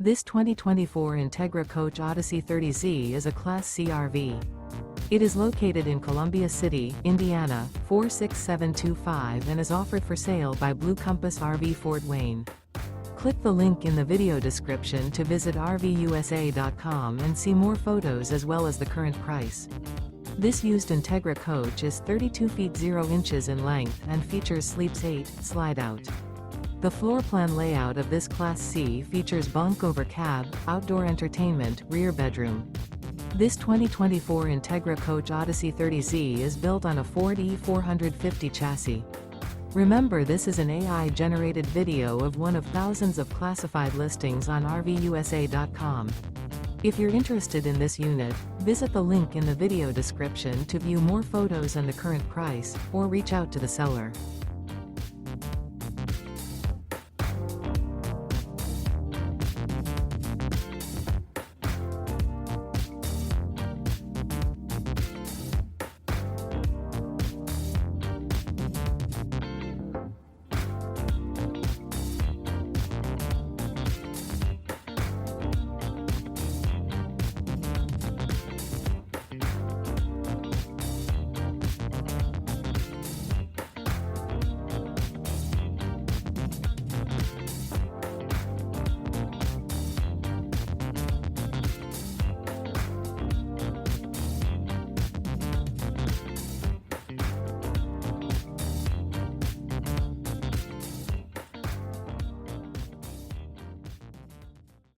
This 2024 Entegra Coach Odyssey 30Z is a Class C RV. It is located in Columbia City, Indiana, 46725 and is offered for sale by Blue Compass RV Fort Wayne. Click the link in the video description to visit RVUSA.com and see more photos as well as the current price. This used Entegra coach is 32 feet 0 inches in length and features Sleeps 8 Slideout. The floor plan layout of this Class C features bunk over cab, outdoor entertainment, rear bedroom. This 2024 Entegra Coach Odyssey 30Z is built on a Ford E450 chassis. Remember, this is an AI-generated video of one of thousands of classified listings on RVUSA.com. If you're interested in this unit, visit the link in the video description to view more photos and the current price, or reach out to the seller.